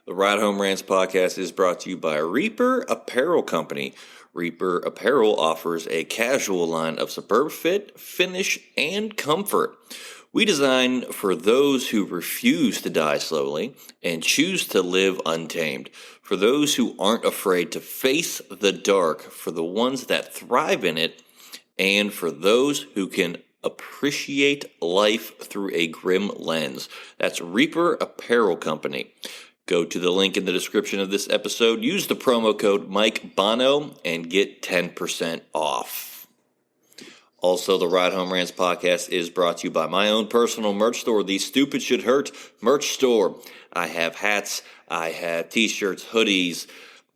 The Ride Home Rants podcast is brought to you by Reaper Apparel Company. Reaper Apparel offers a casual line of superb fit, finish, and comfort. We design for those who refuse to die slowly and choose to live untamed. For those who aren't afraid to face the dark, for the ones that thrive in it, and for those who can appreciate life through a grim lens. That's Reaper Apparel Company. Go to the link in the description of this episode, use the promo code Mike Bono, and get 10% off. Also, the Ride Home Rants podcast is brought to you by my own personal merch store, the Stupid Should Hurt merch store. I have hats, I have t-shirts, hoodies,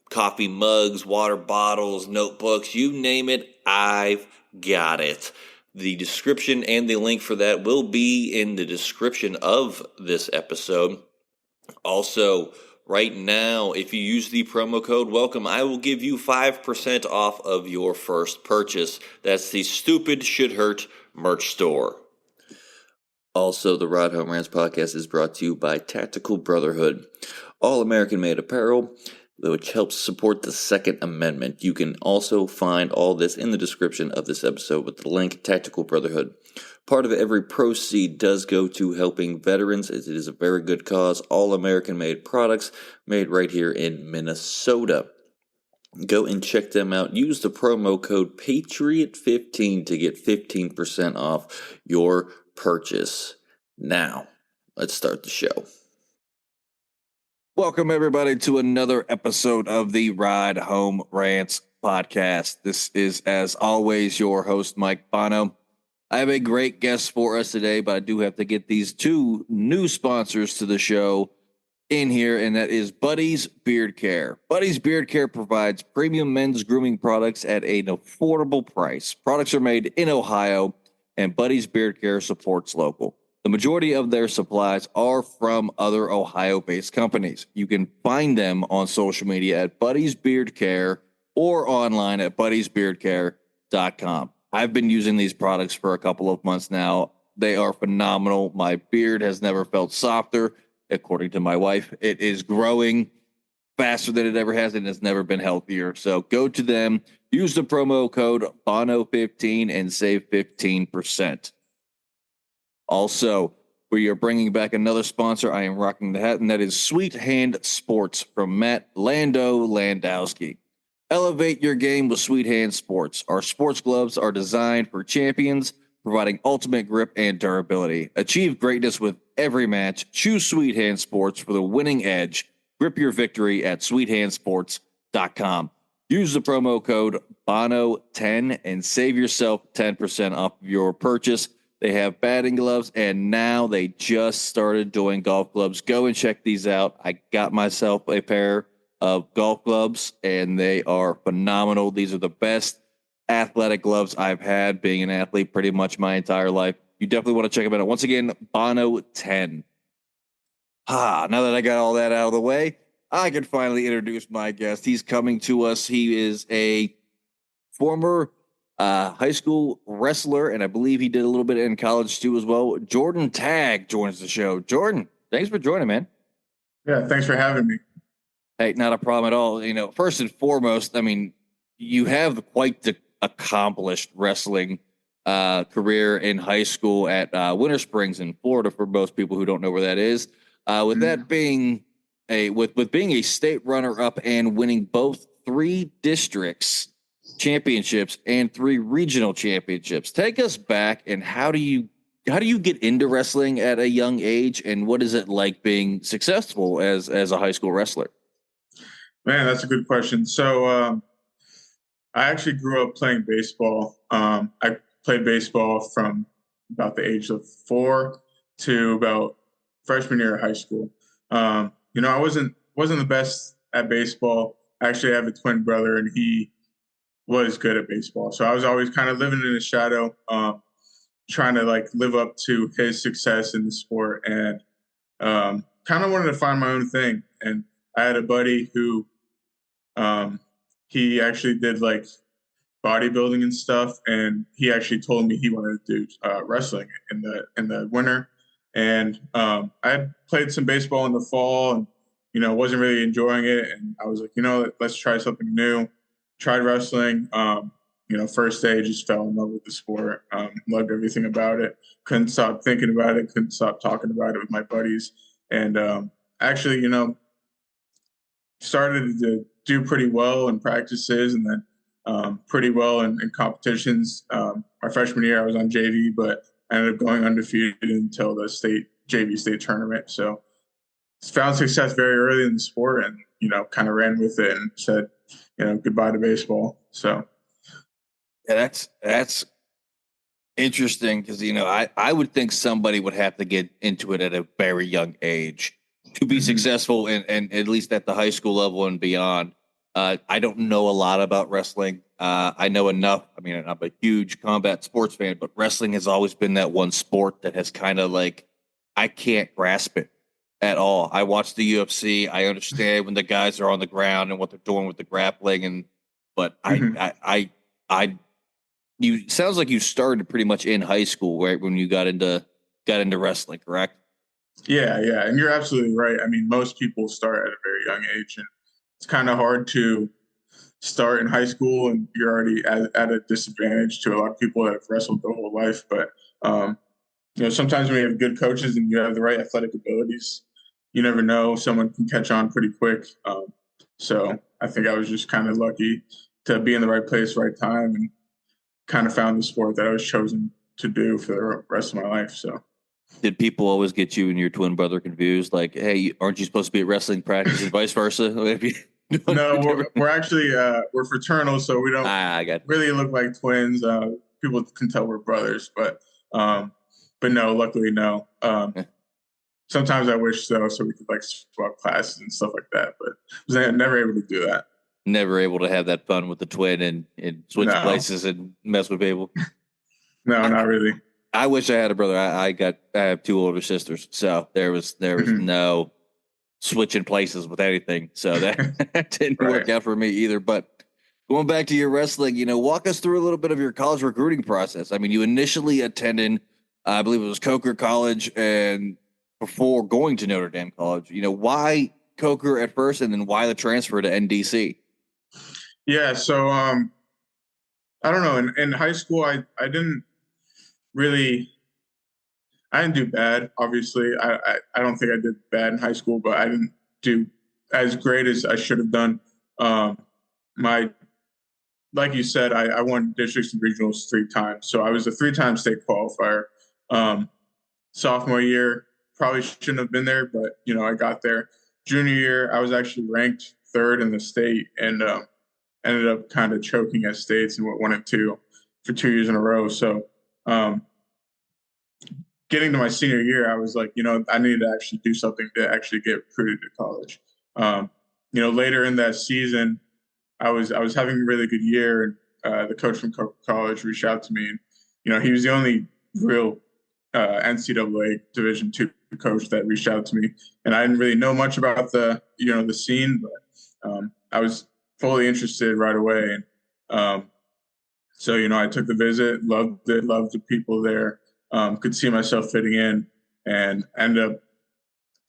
coffee mugs, water bottles, notebooks, you name it, I've got it. The description and the link for that will be in the description of this episode. Also, right now, if you use the promo code WELCOME, I will give you 5% off of your first purchase. That's the Stupid Should Hurt merch store. Also, the Ride Home Rants podcast is brought to you by Tactical Brotherhood, all American-made apparel, which helps support the Second Amendment. You can also find all this in the description of this episode with the link, Tactical Brotherhood. Part of every proceed does go to helping veterans, as it is a very good cause. All American-made products made right here in Minnesota. Go and check them out. Use the promo code PATRIOT15 to get 15% off your purchase. Now, let's start the show. Welcome, everybody, to another episode of the Ride Home Rants podcast. This is, as always, your host, Mike Bono. I have a great guest for us today, but I do have to get these two new sponsors to the show in here, and that is Buddy's Beard Care. Buddy's Beard Care provides premium men's grooming products at an affordable price. Products are made in Ohio, and Buddy's Beard Care supports local. The majority of their supplies are from other Ohio-based companies. You can find them on social media at Buddy's Beard Care or online at buddysbeardcare.com. I've been using these products for a couple of months now. They are phenomenal. My beard has never felt softer, according to my wife. It is growing faster than it ever has, and it's never been healthier. So go to them, use the promo code BONO15, and save 15%. Also, we are bringing back another sponsor. I am rocking the hat, and that is Sweet Hand Sports from Matt Landowski. Elevate your game with Sweet Hand Sports. Our sports gloves are designed for champions, providing ultimate grip and durability. Achieve greatness with every match. Choose Sweet Hand Sports for the winning edge. Grip your victory at sweethandsports.com. Use the promo code BONO10 and save yourself 10% off of your purchase. They have batting gloves, and now they just started doing golf gloves. Go and check these out. I got myself a pair of golf gloves, and they are phenomenal. These are the best athletic gloves I've had, being an athlete pretty much my entire life. You definitely want to check them out. Once again, Bono10. Now that I got all that out of the way, I can finally introduce my guest. He's coming to us. He is a former high school wrestler, and I believe he did a little bit in college too as well. Jordon Tague joins the show. Jordan, thanks for joining, man. Yeah, thanks for having me. Hey, not a problem at all. You know, first and foremost, I mean, you have quite the accomplished wrestling career in high school at Winter Springs in Florida. For most people who don't know where that is, with that being with being a state runner-up and winning both 3 districts championships and 3 regional championships. Take us back, and how do you get into wrestling at a young age, and what is it like being successful as a high school wrestler? Man, that's a good question. So I actually grew up playing baseball. I played baseball from about the age of 4 to about freshman year of high school. I wasn't the best at baseball. I actually have a twin brother, and he was good at baseball. So I was always kind of living in his shadow, trying to live up to his success in the sport, and kind of wanted to find my own thing. And I had a buddy who he actually did bodybuilding and stuff, and he actually told me he wanted to do wrestling in the winter. And I had played some baseball in the fall, and wasn't really enjoying it. And I was like, let's try something new. Tried wrestling. First day, just fell in love with the sport. Loved everything about it. Couldn't stop thinking about it. Couldn't stop talking about it with my buddies. And actually, started to do pretty well in practices, and then pretty well in competitions. My freshman year, I was on JV, but I ended up going undefeated until the JV state tournament. So found success very early in the sport, and kind of ran with it and said, goodbye to baseball. So yeah, that's interesting because I would think somebody would have to get into it at a very young age to be successful, and at least at the high school level and beyond. I don't know a lot about wrestling. I know enough. I mean, I'm a huge combat sports fan, but wrestling has always been that one sport that has kind of I can't grasp it at all. I watch the UFC. I understand when the guys are on the ground and what they're doing with the grappling, but you sounds like you started pretty much in high school, right? When you got into wrestling, correct? Yeah, and you're absolutely right. I mean, most people start at a very young age, and it's kind of hard to start in high school, and you're already at a disadvantage to a lot of people that have wrestled their whole life. But sometimes when you have good coaches and you have the right athletic abilities, you never know. Someone can catch on pretty quick. So I think I was just kind of lucky to be in the right place, right time, and kind of found the sport that I was chosen to do for the rest of my life. So. Did people always get you and your twin brother confused? Like, hey, aren't you supposed to be at wrestling practice and vice versa? No, we're actually we're fraternal, so we don't really look like twins. People can tell we're brothers, but no, luckily no. Sometimes I wish so we could swap classes and stuff like that, but was never able to do that. Never able to have that fun with the twin and switch places and mess with people. No, not really. I wish I had a brother. I have two older sisters, so there was no switching places with anything. So that didn't work out for me either. But going back to your wrestling, walk us through a little bit of your college recruiting process. I mean, you initially attended, I believe it was Coker College, and before going to Notre Dame College, why Coker at first, and then why the transfer to NDC? Yeah, so I don't know. In high school, I didn't do bad. Obviously, I don't think I did bad in high school, but I didn't do as great as I should have done. Like you said, I won districts and regionals 3 times, so I was a 3-time state qualifier. Sophomore year, probably shouldn't have been there, but I got there. Junior year, I was actually ranked 3rd in the state, and ended up kind of choking at states and went 1 and 2 for 2 years in a row. So. Getting to my senior year, I was like, I need to actually do something to actually get recruited to college. Later in that season, I was having a really good year, and the coach from college reached out to me, and he was the only real NCAA Division II coach that reached out to me, and I didn't really know much about the scene, but I was fully interested right away, and so I took the visit, loved it, loved the people there. Could see myself fitting in, and ended up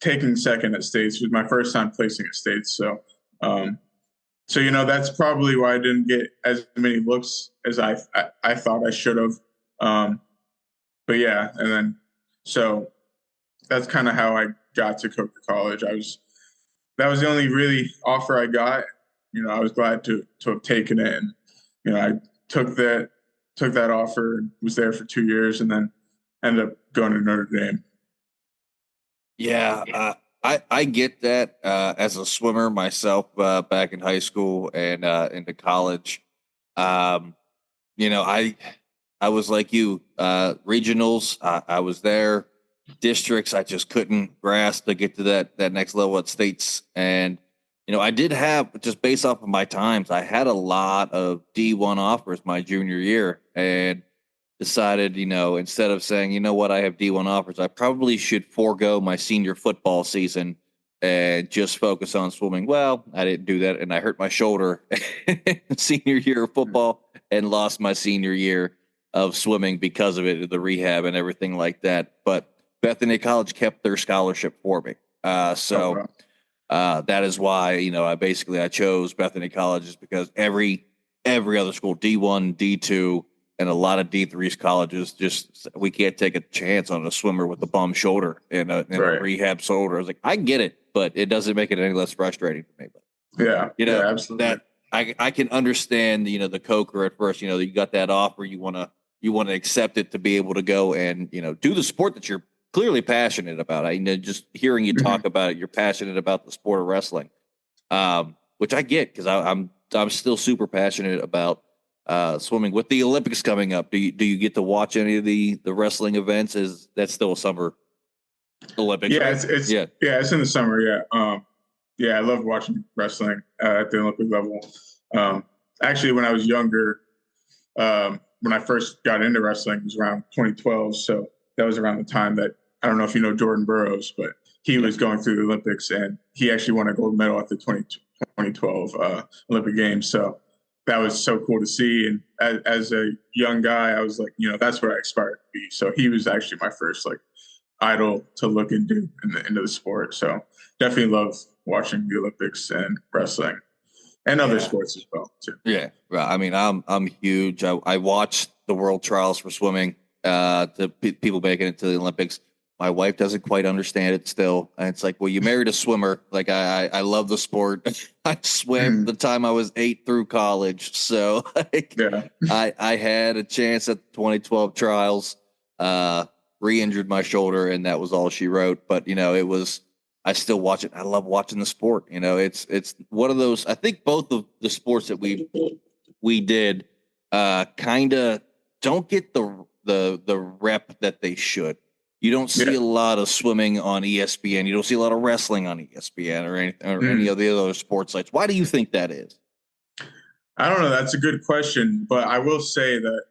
taking 2nd at states. It was my first time placing at states. So that's probably why I didn't get as many looks as I thought I should have. But yeah, and then so that's kind of how I got to Coker College. That was the only really offer I got. I was glad to have taken it, and I took that offer and was there for 2 years, and then ended up going to Notre Dame. Yeah, I get that as a swimmer myself back in high school and into college. I was like you, regionals. I was there, districts. I just couldn't grasp to get to that next level at states. And I did have, just based off of my times, I had a lot of D1 offers my junior year, and decided, instead of saying, I have D1 offers, I probably should forego my senior football season and just focus on swimming. Well, I didn't do that, and I hurt my shoulder senior year of football and lost my senior year of swimming because of it, the rehab and everything like that. But Bethany College kept their scholarship for me. That is why, I chose Bethany College is because every other school, D1, D2, and a lot of D3's colleges, just we can't take a chance on a swimmer with a bum shoulder and a rehab shoulder. I was like, I get it, but it doesn't make it any less frustrating for me. But, absolutely. That I can understand, the coker at first, you got that offer, you want to accept it to be able to go and, do the sport that you're clearly passionate about. Just hearing you talk about it, you're passionate about the sport of wrestling, which I get because I'm still super passionate about swimming. With the Olympics coming up, do you get to watch any of the wrestling events? Is that still a summer Olympics? Yeah, right? it's in the summer. Yeah, I love watching wrestling at the Olympic level. Actually, when I was younger, when I first got into wrestling, it was around 2012. So that was around the time that, I don't know if you know Jordan Burroughs, but he was going through the Olympics, and he actually won a gold medal at the 2012 Olympic Games. So that was so cool to see. And as a young guy, I was like, that's what I aspired to be. So he was actually my first idol to look into the sport. So definitely love watching the Olympics and wrestling and other sports as well too. Yeah, right. I mean, I'm huge. I watched the World Trials for swimming. The people making it to the Olympics. My wife doesn't quite understand it still, and it's like, well, you married a swimmer. Like I love the sport. I swam the time I was 8 through college, so I had a chance at the 2012 trials. Re-injured my shoulder, and that was all she wrote. But it was. I still watch it. I love watching the sport. It's one of those. I think both of the sports that we did kind of don't get the rep that they should. You don't see a lot of swimming on ESPN. You don't see a lot of wrestling on ESPN or any of the other sports sites. Why do you think that is? I don't know. That's a good question, but I will say that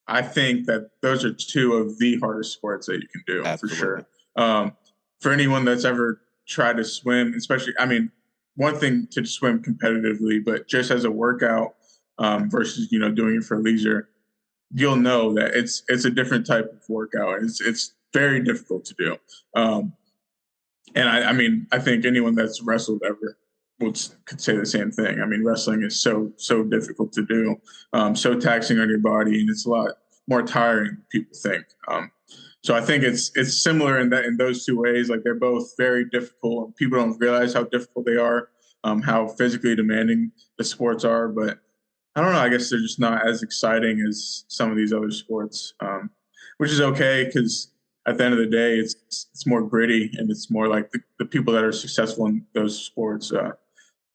I think that those are two of the hardest sports that you can do. Absolutely. For sure. For anyone that's ever tried to swim, especially, one thing to swim competitively, but just as a workout versus, doing it for leisure, you'll know that it's a different type of workout. It's very difficult to do. And I think anyone that's wrestled ever could say the same thing. Wrestling is so difficult to do, so taxing on your body, and it's a lot more tiring than people think. So I think it's similar in those two ways. Like, they're both very difficult, and people don't realize how difficult they are, how physically demanding the sports are. But I don't know. I guess they're just not as exciting as some of these other sports, which is okay because at the end of the day, it's more gritty, and it's more like the people that are successful in those sports.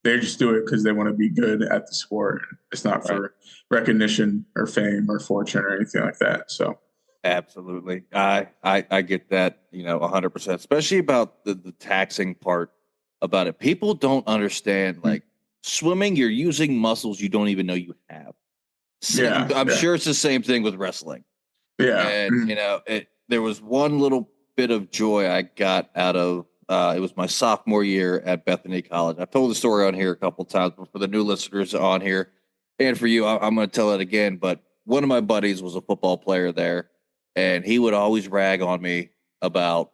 They just do it because they want to be good at the sport. It's not for recognition or fame or fortune or anything like that. So. Absolutely. I get that, 100%, especially about the taxing part about it. People don't understand, like, swimming, you're using muscles you don't even know you have. I'm sure it's the same thing with wrestling. Yeah. And, there was one little bit of joy I got out of, it was my sophomore year at Bethany College. I've told the story on here a couple of times, but for the new listeners on here and for you, I'm going to tell it again. But one of my buddies was a football player there, and he would always rag on me about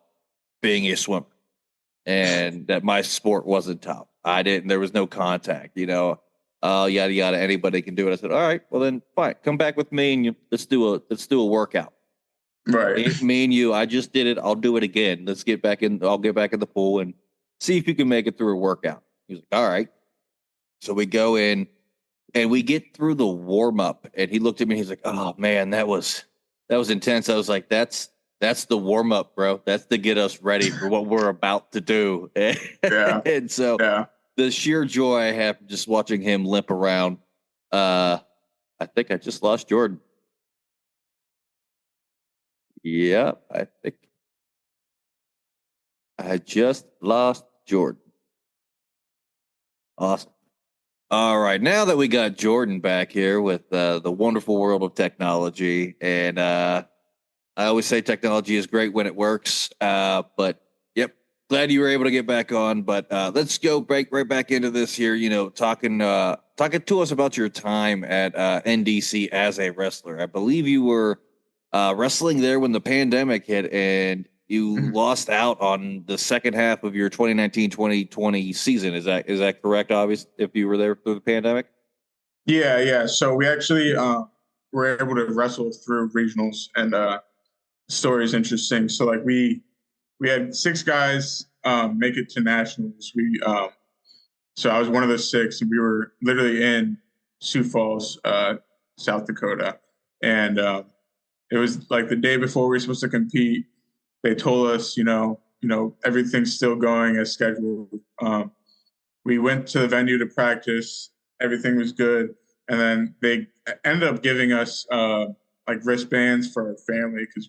being a swimmer and that my sport wasn't tough. There was no contact, yada, yada. Anybody can do it. I said, all right, well then fine. Come back with me and let's do a workout. Right. Me and you, I just did it. I'll do it again. Let's get back in. I'll get back in the pool and see if you can make it through a workout. He's like, all right. So we go in and we get through the warm up, and he looked at me. He's like, oh man, that was intense. I was like, that's the warm up, bro. That's to get us ready for what we're about to do. And so the sheer joy I have just watching him limp around. I think I just lost Jordan. Yeah, I think I just lost Jordan. Awesome. All right, now that we got Jordan back here with the wonderful world of technology, and I always say technology is great when it works, but yep, glad you were able to get back on. But let's go right back into this here, talking to us about your time at NDC as a wrestler. I believe you were wrestling there when the pandemic hit, and you lost out on the second half of your 2019-2020 season. Is that correct? Obviously, if you were there through the pandemic. Yeah. So we actually were able to wrestle through regionals, and the story is interesting. So like we had 6 guys make it to nationals. So I was one of those 6, and we were literally in Sioux Falls, South Dakota, and it was like the day before we were supposed to compete. They told us, everything's still going as scheduled. We went to the venue to practice. Everything was good. And then they ended up giving us like wristbands for our family because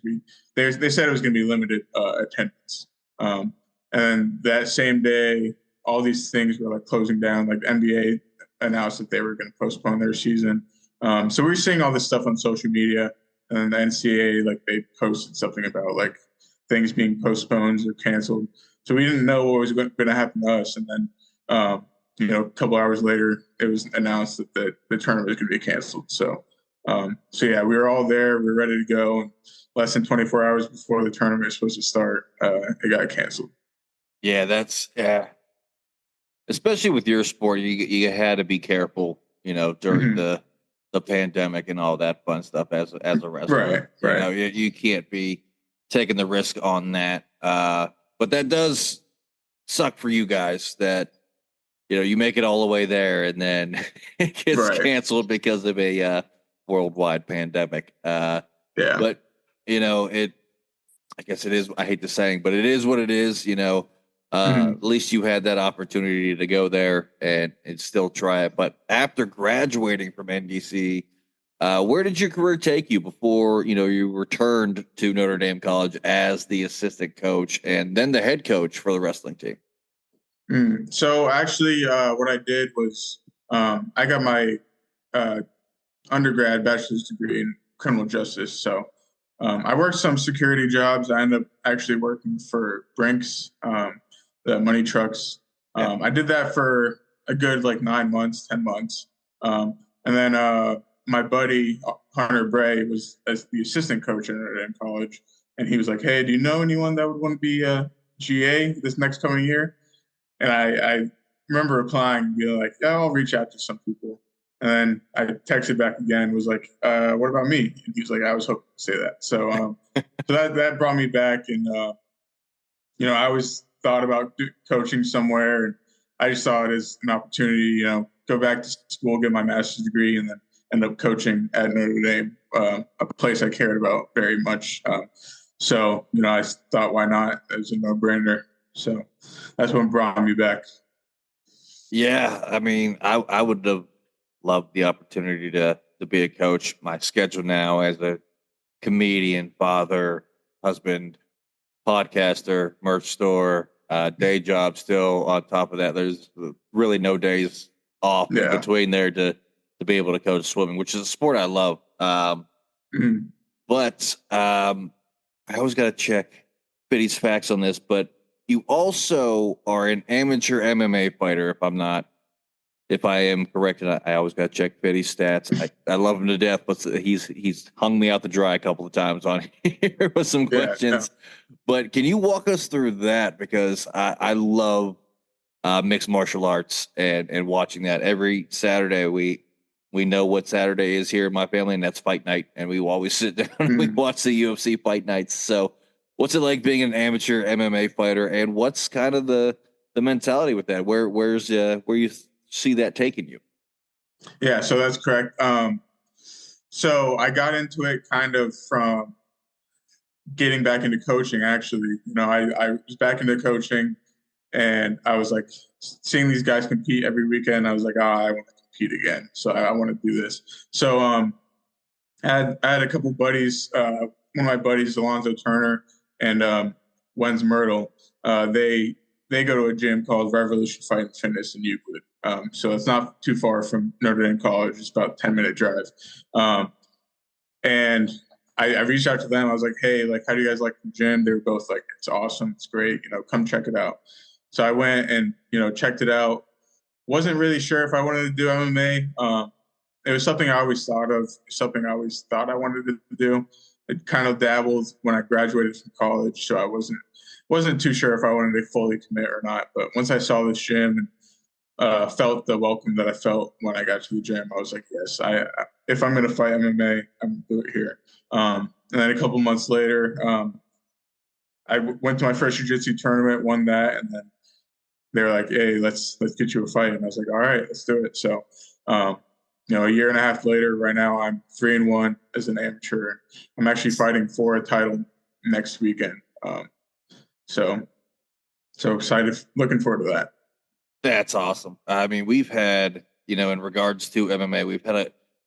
they said it was going to be limited attendance. And that same day, all these things were like closing down. Like the NBA announced that they were going to postpone their season. So we were seeing all this stuff on social media, and the NCAA, like, they posted something about like things being postponed or canceled. So we didn't know what was going to happen to us. And then, a couple hours later, it was announced that the tournament was going to be canceled. So yeah, we were all there. We were ready to go. Less than 24 hours before the tournament was supposed to start, it got canceled. Yeah, especially with your sport, you had to be careful, during the pandemic and all that fun stuff as a wrestler. Right. You can't be taking the risk on that. But that does suck for you guys that, you make it all the way there and then it gets canceled because of a worldwide pandemic. But, I guess it is, I hate the saying, but it is what it is, At least you had that opportunity to go there and still try it. But after graduating from NDC, where did your career take you before, you returned to Notre Dame College as the assistant coach and then the head coach for the wrestling team? So actually, what I did was I got my undergrad bachelor's degree in criminal justice. So I worked some security jobs. I ended up actually working for Brinks, the money trucks. I did that for a good 9 months, 10 months. And then my buddy, Hunter Bray, was as the assistant coach at Notre Dame College. And he was like, "Hey, do you know anyone that would want to be a GA this next coming year?" And I remember replying and being like, "Yeah, I'll reach out to some people." And then I texted back again, was like, "What about me?" And he was like, "I was hoping to say that." So so that brought me back. And, I always thought about coaching somewhere. And I just saw it as an opportunity, go back to school, get my master's degree, and then end up coaching at Notre Dame, a place I cared about very much. So, I thought, why not? It was a no-brainer. So that's what brought me back. Yeah, I mean, I would have loved the opportunity to be a coach. My schedule now as a comedian, father, husband, podcaster, merch store, day job still on top of that. There's really no days off in between there to be able to coach swimming, which is a sport I love. But I always got to check Biddy's facts on this, but you also are an amateur MMA fighter, if I am correct, and I always got to check Biddy's stats. I love him to death, but he's hung me out to dry a couple of times on here with some questions. But can you walk us through that? Because I love mixed martial arts and watching that every Saturday. We know what Saturday is here in my family, and that's fight night. And we always sit down and we watch the UFC fight nights. So what's it like being an amateur MMA fighter, and what's kind of the mentality with that? Where you see that taking you? Yeah, so that's correct. So I got into it kind of from getting back into coaching, actually. I was back into coaching, and I was like seeing these guys compete every weekend. I was like, I want to compete again. So I want to do this. So I had a couple buddies, one of my buddies, Alonzo Turner and Wens Myrtle. They go to a gym called Revolution Fight and Fitness in Euclid. So it's not too far from Notre Dame College. It's about a 10-minute drive. And I reached out to them. I was like, "Hey, how do you guys like the gym?" They were both like, "It's awesome. It's great. Come check it out." So I went and, checked it out. Wasn't really sure if I wanted to do MMA. It was something I always thought of, something I always thought I wanted to do. kind of dabbled when I graduated from college, so I wasn't too sure if I wanted to fully commit or not. But once I saw this gym and felt the welcome that I felt when I got to the gym, I was like, yes, if I'm going to fight MMA, I'm going to do it here. And then a couple months later, I went to my first jiu-jitsu tournament, won that, and then they were like, hey, let's get you a fight. And I was like, all right, let's do it. So, a year and a half later, right now I'm 3-1 as an amateur. I'm actually fighting for a title next weekend. So excited, looking forward to that. That's awesome. I mean, we've had, in regards to MMA,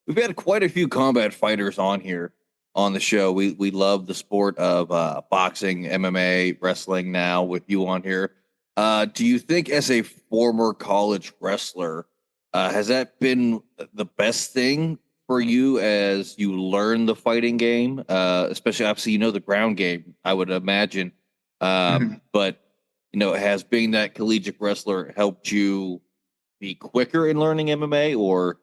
we've had quite a few combat fighters on here on the show. We love the sport of boxing, MMA, wrestling now with you on here. Do you think as a former college wrestler, has that been the best thing for you as you learn the fighting game? Especially, obviously, the ground game, I would imagine. But, has being that collegiate wrestler helped you be quicker in learning MMA, or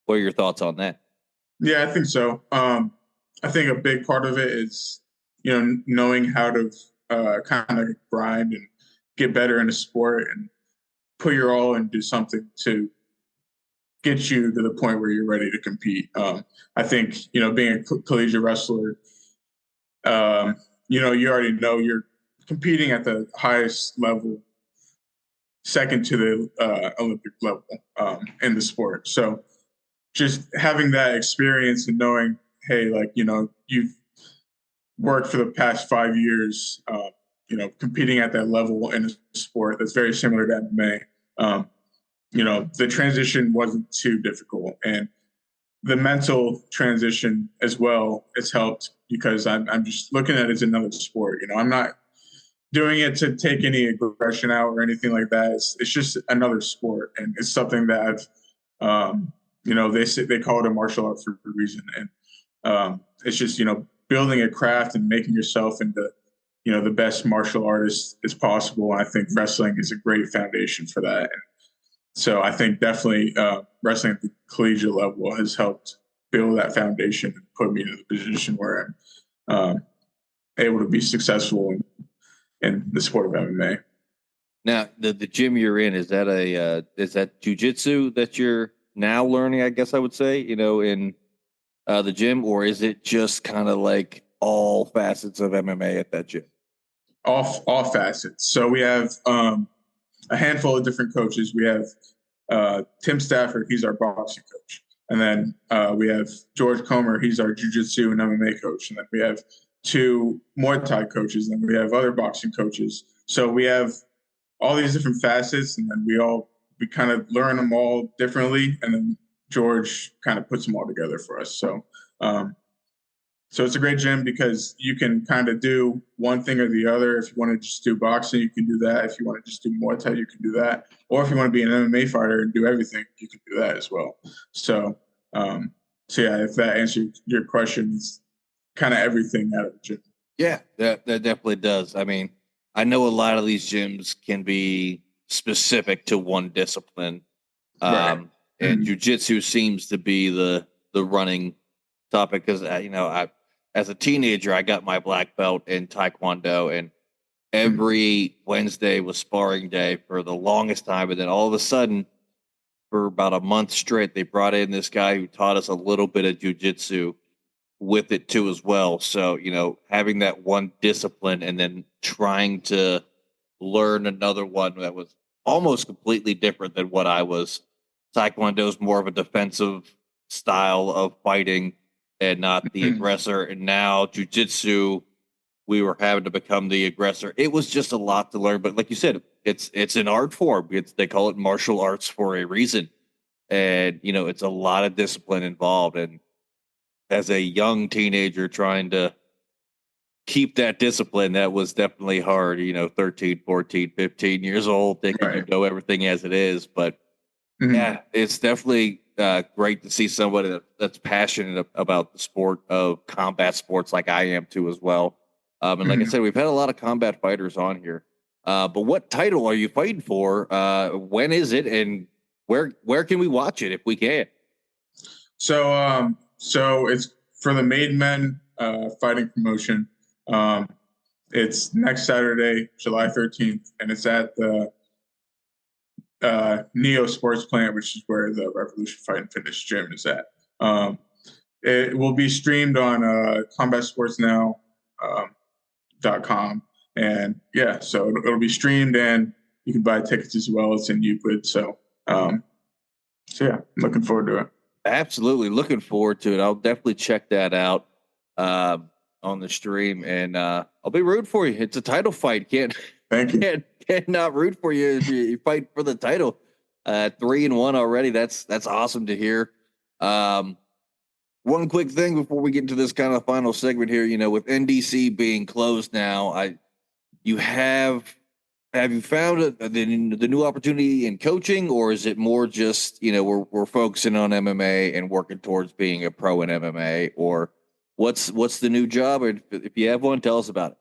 what are your thoughts on that? Yeah, I think so. I think a big part of it is, knowing how to kind of grind and get better in a sport and put your all and do something to get you to the point where you're ready to compete. I think, being a collegiate wrestler, you already know you're competing at the highest level, second to the Olympic level in the sport. So just having that experience and knowing, hey, you've worked for the past 5 years, competing at that level in a sport that's very similar to MMA. The transition wasn't too difficult, and the mental transition as well has helped because I'm just looking at it as another sport. I'm not doing it to take any aggression out or anything like that. It's just another sport, and it's something that they call it a martial art for a reason, and it's just building a craft and making yourself into the best martial artist as possible. And I think wrestling is a great foundation for that. And so I think definitely wrestling at the collegiate level has helped build that foundation and put me in the position where I'm able to be successful in the sport of MMA. Now, the gym you're in, is that jiu-jitsu that you're now learning, I guess I would say, in the gym, or is it just kind of like all facets of MMA at that gym? All facets. So we have a handful of different coaches. We have Tim Stafford, he's our boxing coach. And then we have George Comer, he's our jiu-jitsu and MMA coach. And then we have 2 Muay Thai coaches, and then we have other boxing coaches. So we have all these different facets, and then we kind of learn them all differently, and then George kind of puts them all together for us. So so it's a great gym because you can kind of do one thing or the other. If you want to just do boxing, you can do that. If you want to just do Muay Thai, you can do that. Or if you want to be an MMA fighter and do everything, you can do that as well. So yeah, if that answers your question, it's kind of everything out of the gym. Yeah, that definitely does. I mean, I know a lot of these gyms can be specific to one discipline. Right. And jiu-jitsu seems to be the running topic because, as a teenager, I got my black belt in Taekwondo, and every Wednesday was sparring day for the longest time. And then all of a sudden, for about a month straight, they brought in this guy who taught us a little bit of jiu-jitsu with it too as well. So, having that one discipline and then trying to learn another one that was almost completely different than what I was. Taekwondo is more of a defensive style of fighting and not the aggressor. And now jiu-jitsu, we were having to become the aggressor. It was just a lot to learn. But like you said, it's an art form. They call it martial arts for a reason. And, it's a lot of discipline involved. And as a young teenager trying to keep that discipline, that was definitely hard, 13, 14, 15 years old, thinking you know everything as it is. But yeah, it's definitely great to see somebody that's passionate about the sport of combat sports like I am too as well. And like I said, we've had a lot of combat fighters on here. But what title are you fighting for? When is it? And where can we watch it if we can? So it's for the made men fighting promotion. It's next Saturday, July 13th, and it's at the Neo Sports Plant, which is where the Revolution Fight and Fitness Gym is at. It will be streamed on combatsportsnow.com. And yeah, so it'll be streamed, and you can buy tickets as well. It's in Euclid. So yeah, I'm looking forward to it. Absolutely. Looking forward to it. I'll definitely check that out on the stream, and I'll be rooting for you. It's a title fight. Thank you. Can't not root for you if you fight for the title. 3-1 already. That's awesome to hear. One quick thing before we get into this kind of final segment here, with NDC being closed now, have you found the new opportunity in coaching, or is it more just, we're focusing on MMA and working towards being a pro in MMA, or what's the new job? Or if you have one, tell us about it.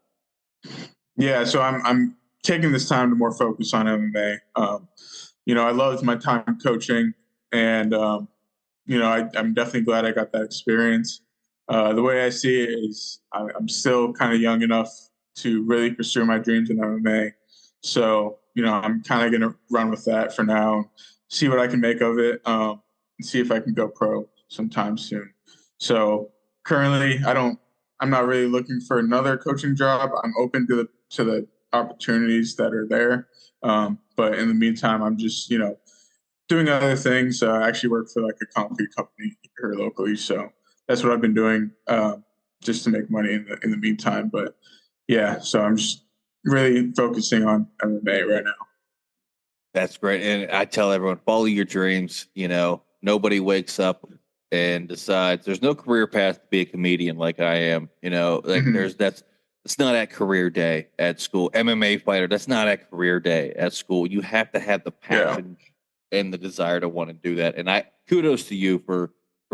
Yeah. So I'm taking this time to more focus on MMA. I loved my time coaching, and, I'm definitely glad I got that experience. The way I see it is I'm still kind of young enough to really pursue my dreams in MMA. So, I'm kind of going to run with that for now, see what I can make of it, and see if I can go pro sometime soon. So currently I'm not really looking for another coaching job. I'm open to the opportunities that are there. But in the meantime, I'm just, doing other things. I actually work for like a concrete company here locally. So that's what I've been doing, just to make money in the meantime. But yeah, so I'm just really focusing on MMA right now. That's great. And I tell everyone, follow your dreams. Nobody wakes up and decides there's no career path to be a comedian like I am. It's not at career day at school. MMA fighter, that's not at career day at school. You have to have the passion and the desire to want to do that. And kudos to you for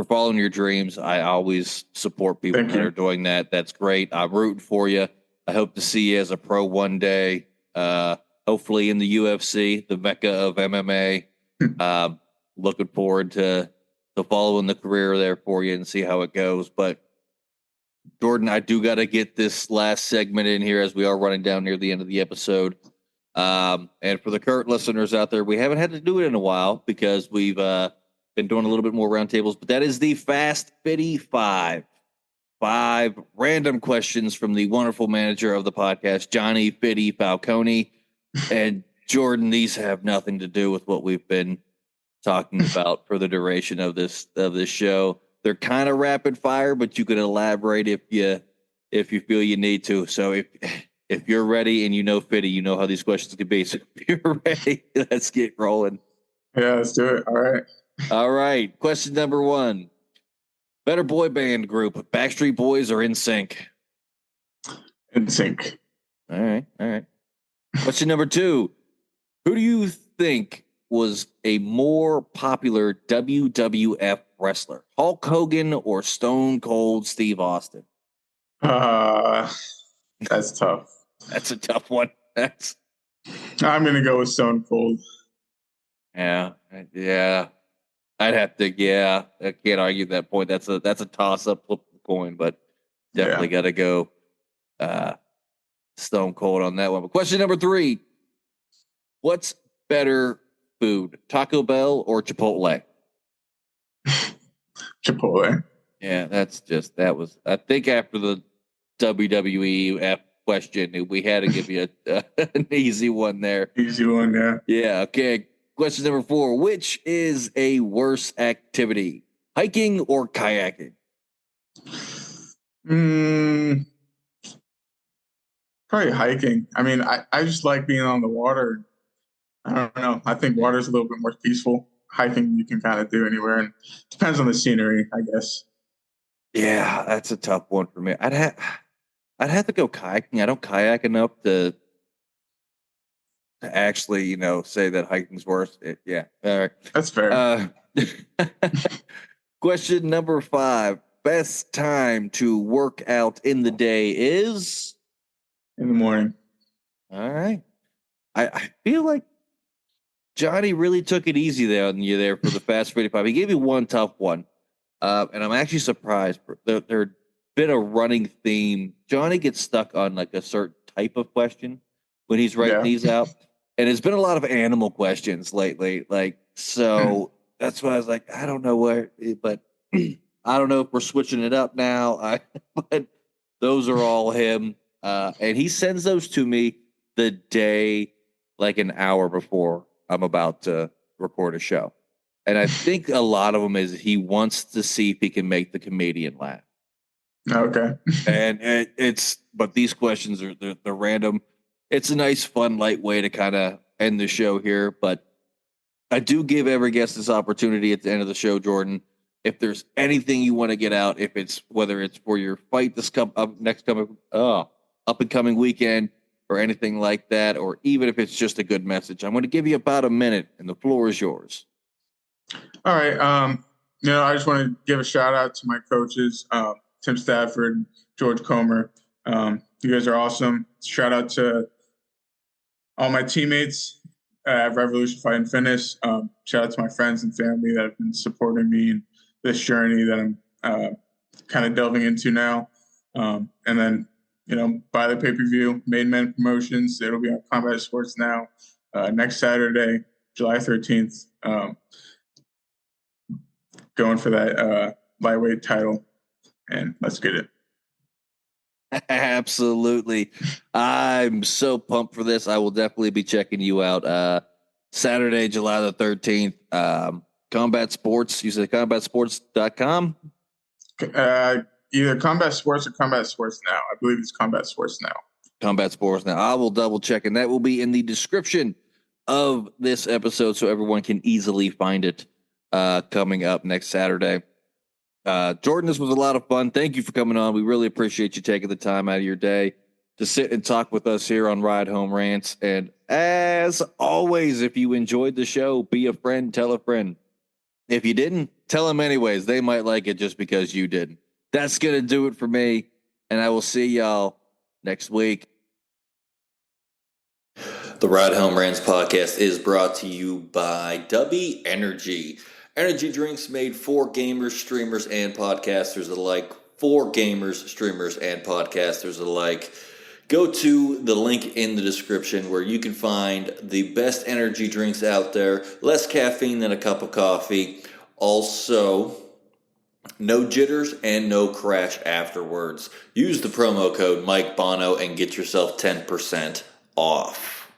following your dreams. I always support people that are doing that. That's great. I'm rooting for you. I hope to see you as a pro one day. Hopefully in the UFC, the mecca of MMA. Looking forward to following the career there for you and see how it goes. But Jordon, I do got to get this last segment in here as we are running down near the end of the episode. And for the current listeners out there, we haven't had to do it in a while because we've been doing a little bit more roundtables, but that is the Fast Fitty 5. 5 random questions from the wonderful manager of the podcast, Johnny Fitty Falcone. And Jordon, these have nothing to do with what we've been talking about for the duration of this show. They're kind of rapid fire, but you can elaborate if you feel you need to. So if you're ready and Fitty, you know how these questions could be. So if you're ready, let's get rolling. Yeah, let's do it. All right. Question number 1. Better boy band group, Backstreet Boys or NSYNC? NSYNC. All right. Question number 2. Who do you think was a more popular WWF wrestler, Hulk Hogan or Stone Cold Steve Austin? That's tough. That's a tough one. I'm going to go with Stone Cold. Yeah. I'd have to. Yeah, I can't argue that point. That's a toss up, flip the coin, but definitely got to go Stone Cold on that one. But question number 3: what's better food, Taco Bell or Chipotle? Chipotle. Yeah, that was. I think after the WWEF question, we had to give you an easy one there. Easy one, yeah. Yeah. Okay. Question number 4: which is a worse activity, hiking or kayaking? Probably hiking. I mean, I just like being on the water. I don't know. I think water's a little bit more peaceful. Hiking you can kind of do anywhere, and depends on the scenery, I guess. Yeah, that's a tough one for me. I'd have to go kayaking. I don't kayak enough to actually, say that hiking's worse. Yeah. All right. That's fair. Question number 5. Best time to work out in the day is? In the morning. All right. I feel like Johnny really took it easy there on you there for the Fast 45. He gave you one tough one. And I'm actually surprised. There are been a running theme. Johnny gets stuck on like a certain type of question when he's writing these out. And it's been a lot of animal questions lately. Like, so that's why I was like, I don't know where, but I don't know if we're switching it up now. But those are all him. And he sends those to me the day, like an hour before I'm about to record a show. And I think a lot of them is he wants to see if he can make the comedian laugh. Okay. And but these questions are they're random. It's a nice, fun, light way to kind of end the show here. But I do give every guest this opportunity at the end of the show, Jordan. If there's anything you want to get out, whether it's for your fight this up and coming weekend or anything like that, or even if it's just a good message, I'm going to give you about a minute, and the floor is yours. All right. I just want to give a shout out to my coaches, Tim Stafford, George Comer. You guys are awesome. Shout out to all my teammates at Revolution Fight and Fitness. Shout out to my friends and family that have been supporting me in this journey that I'm kind of delving into now. And then, buy the pay-per-view, Made Men Promotions. It'll be on Combat Sports Now next Saturday, July 13th. Going for that lightweight title, and let's get it. Absolutely. I'm so pumped for this. I will definitely be checking you out Saturday, July the 13th. Combat Sports. You said combatsports.com? Either Combat Sports or Combat Sports Now. I believe it's Combat Sports Now. Combat Sports Now. I will double check, and that will be in the description of this episode so everyone can easily find it coming up next Saturday. Jordan, this was a lot of fun. Thank you for coming on. We really appreciate you taking the time out of your day to sit and talk with us here on Ride Home Rants. And as always, if you enjoyed the show, be a friend, tell a friend. If you didn't, tell them anyways. They might like it just because you didn't. That's going to do it for me, and I will see y'all next week. The Ride Home Rants podcast is brought to you by Dubby Energy. Energy drinks made for gamers, streamers, and podcasters alike. For gamers, streamers, and podcasters alike. Go to the link in the description where you can find the best energy drinks out there. Less caffeine than a cup of coffee. Also, no jitters and no crash afterwards. Use the promo code Mike Bono and get yourself 10% off.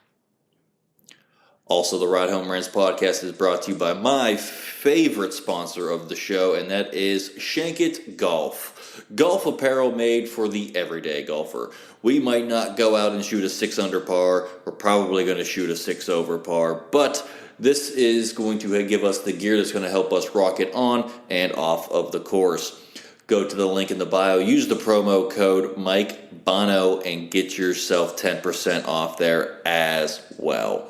Also, the Ride Home Rants podcast is brought to you by my favorite sponsor of the show, and that is Shankit Golf. Golf apparel made for the everyday golfer. We might not go out and shoot a 6 under par. We're probably going to shoot a 6 over par, but this is going to give us the gear that's going to help us rock it on and off of the course. Go to the link in the bio, use the promo code Mike Bono, and get yourself 10% off there as well.